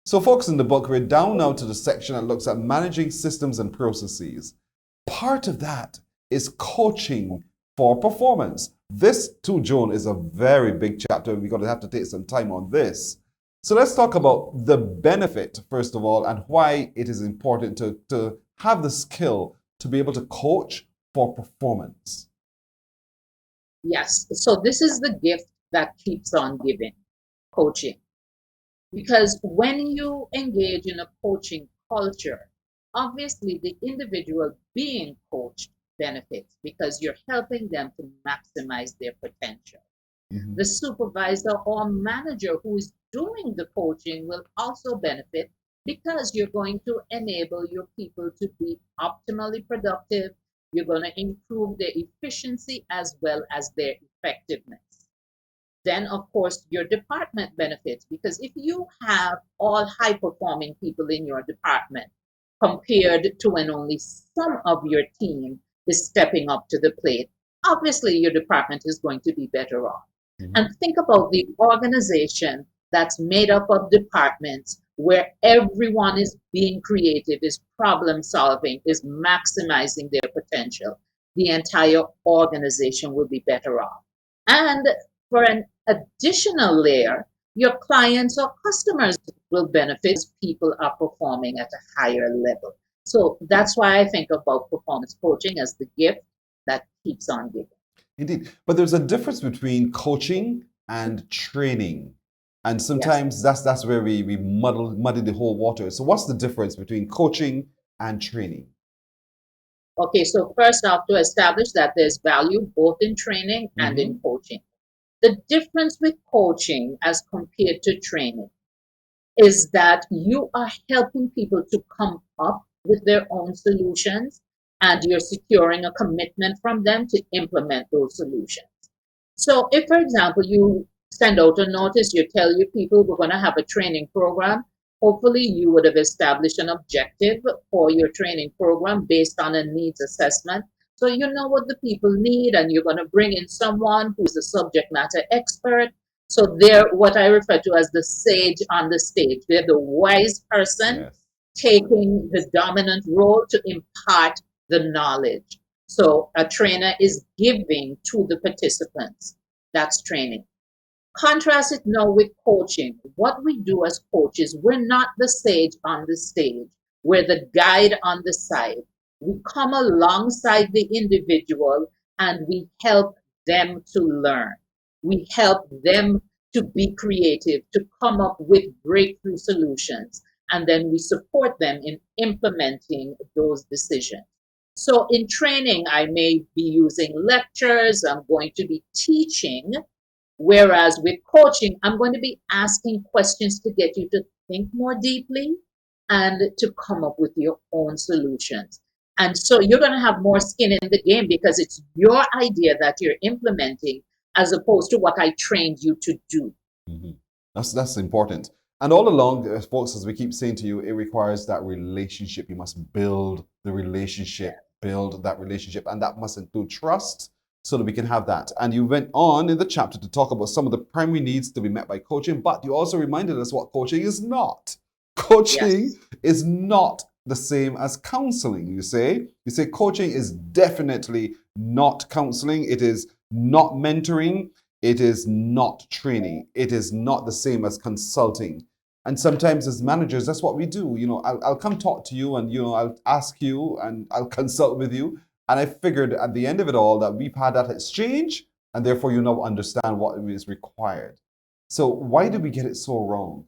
So, folks, in the book, we're down now to the section that looks at managing systems and processes. Part of that is coaching for performance. This, too, Joan, is a very big chapter. We're going to have to take some time on this. So let's talk about the benefit, first of all, and why it is important to have the skill to be able to coach for performance. Yes. So this is the gift that keeps on giving, coaching. Because when you engage in a coaching culture, obviously the individual being coached benefits because you're helping them to maximize their potential. The supervisor or manager who is doing the coaching will also benefit because you're going to enable your people to be optimally productive. You're going to improve their efficiency as well as their effectiveness. Then, of course, your department benefits because if you have all high performing people in your department compared to when only some of your team is stepping up to the plate, obviously your department is going to be better off. And think about the organization that's made up of departments where everyone is being creative, is problem solving, is maximizing their potential. The entire organization will be better off. And for an additional layer, your clients or customers will benefit as people are performing at a higher level. So that's why I think about performance coaching as the gift that keeps on giving. Indeed. But there's a difference between coaching and training. And Yes. sometimes that's where we muddy the whole water. So what's the difference between coaching and training? Okay, so first off, to establish that there's value both in training and in coaching. The difference with coaching as compared to training is that you are helping people to come up with their own solutions and you're securing a commitment from them to implement those solutions. So, if, for example, you send out a notice, you tell your people we're going to have a training program, hopefully you would have established an objective for your training program based on a needs assessment. So, you know what the people need, and you're going to bring in someone who's a subject matter expert. So, they're what I refer to as the sage on the stage. They're the wise person Yes. taking the dominant role to impart the knowledge. So a trainer is giving to the participants. That's training. Contrast it now with coaching. What we do as coaches, we're not the sage on the stage, we're the guide on the side. We come alongside the individual and we help them to learn. We help them to be creative, to come up with breakthrough solutions, and then we support them in implementing those decisions. So, in training, I may be using lectures, I'm going to be teaching. Whereas with coaching, I'm going to be asking questions to get you to think more deeply and to come up with your own solutions. And so you're going to have more skin in the game because it's your idea that you're implementing as opposed to what I trained you to do. Mhm. That's important. And all along, folks, as we keep saying to you, it requires that relationship. You must build the relationship, build that relationship, and that must include trust so that we can have that. And you went on in the chapter to talk about some of the primary needs to be met by coaching, but you also reminded us what coaching is not. Coaching Yes. is not the same as counseling, you say. You say coaching is definitely not counseling. It is not mentoring. It is not training. It is not the same as consulting. And sometimes as managers, that's what we do. You know, I'll come talk to you and, you know, I'll ask you and I'll consult with you. And I figured at the end of it all that we've had that exchange and therefore you now understand what is required. So why did we get it so wrong?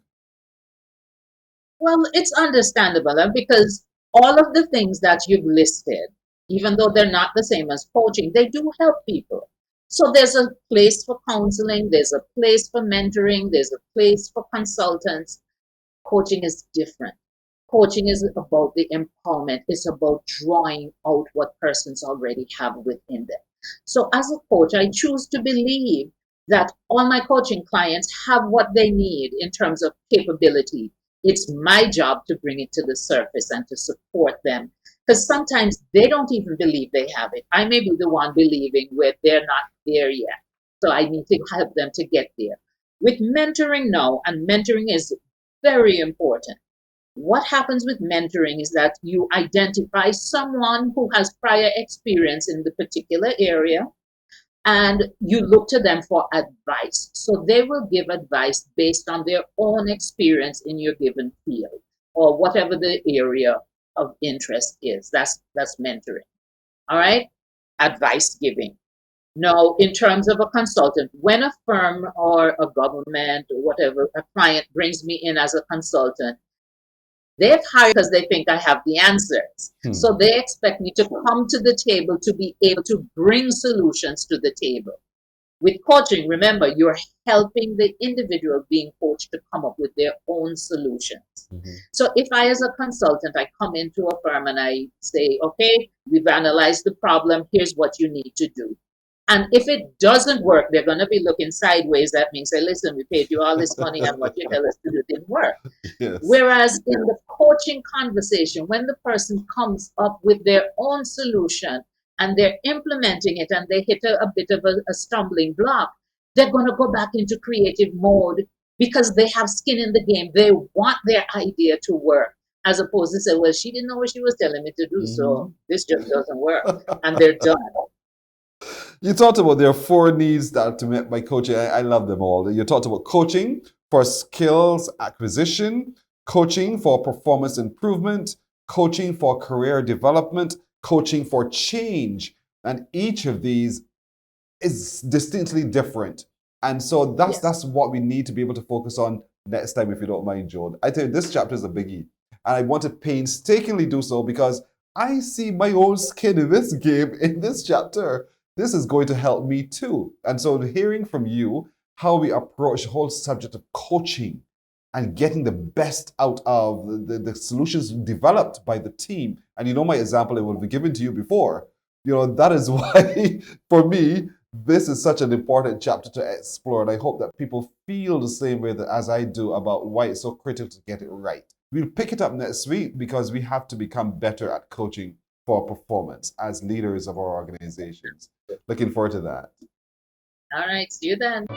Well, it's understandable because all of the things that you've listed, even though they're not the same as coaching, they do help people. So there's a place for counseling, there's a place for mentoring, there's a place for consultants. Coaching is different. Coaching is about the empowerment, it's about drawing out what persons already have within them. So, as a coach, I choose to believe that all my coaching clients have what they need in terms of capability. It's my job to bring it to the surface and to support them because sometimes they don't even believe they have it. I may be the one believing where they're not there yet. So, I need to help them to get there. With mentoring, no, and mentoring is Very important. What happens with mentoring is that you identify someone who has prior experience in the particular area and you look to them for advice. So they will give advice based on their own experience in your given field or whatever the area of interest is. That's mentoring. All right? Advice giving. Now, in terms of a consultant, when a firm or a government or whatever, a client brings me in as a consultant, they've hired because they think I have the answers. So they expect me to come to the table to be able to bring solutions to the table. With coaching, remember, you're helping the individual being coached to come up with their own solutions. Mm-hmm. So if I, as a consultant, I come into a firm and I say, okay, we've analyzed the problem, here's what you need to do. And if it doesn't work, they're going to be looking sideways at me and say, listen, we paid you all this money and what you tell us to do didn't work. Yes. Whereas in the coaching conversation, when the person comes up with their own solution and they're implementing it and they hit a bit of a stumbling block, they're going to go back into creative mode because they have skin in the game. They want their idea to work, as opposed to say, well, she didn't know what she was telling me to do, so this just doesn't work. And they're done. You talked about there are 4 needs that are to met by coaching. I love them all. You talked about coaching for skills acquisition, coaching for performance improvement, coaching for career development, coaching for change. And each of these is distinctly different. And so that's what we need to be able to focus on next time, if you don't mind, Joan. I tell you, this chapter is a biggie. And I want to painstakingly do so because I see my own skin in this game, in this chapter. This is going to help me too. And so hearing from you how we approach the whole subject of coaching and getting the best out of the solutions developed by the team. And you know my example, it will be given to you before. You know, that is why, for me, this is such an important chapter to explore. And I hope that people feel the same way as I do about why it's so critical to get it right. We'll pick it up next week because we have to become better at coaching for performance as leaders of our organizations. Looking forward to that. All right, see you then.